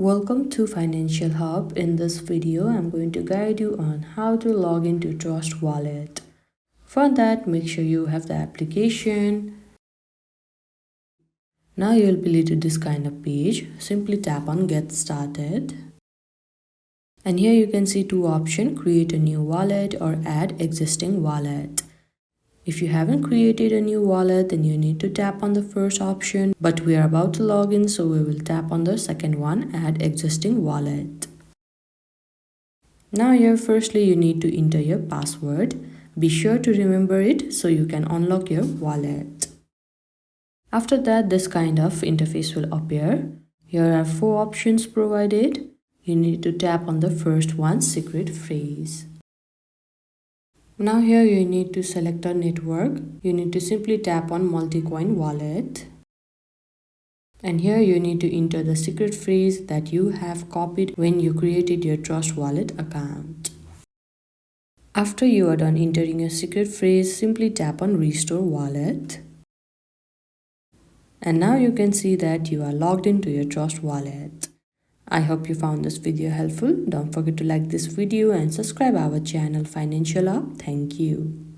Welcome to Financial Hub. In this video, I'm going to guide you on how to log into Trust Wallet. For that, make sure you have the application. Now you'll be led to this kind of page. Simply tap on Get Started. And here you can see two options, create a new wallet or add existing wallet. If you haven't created a new wallet, then you need to tap on the first option, but we are about to log in, so we will tap on the second one, add existing wallet. Now here firstly you need to enter your password. Be sure to remember it so you can unlock your wallet. After that, this kind of interface will appear. Here are four options provided. You need to tap on the first one, secret phrase. Now here you need to select a network. You need to simply tap on multi-coin wallet. And here you need to enter the secret phrase that you have copied when you created your Trust Wallet account. After you are done entering your secret phrase, simply tap on Restore Wallet. And now you can see that you are logged into your Trust Wallet. I hope you found this video helpful. Don't forget to like this video and subscribe our channel Financial Hub. Thank you.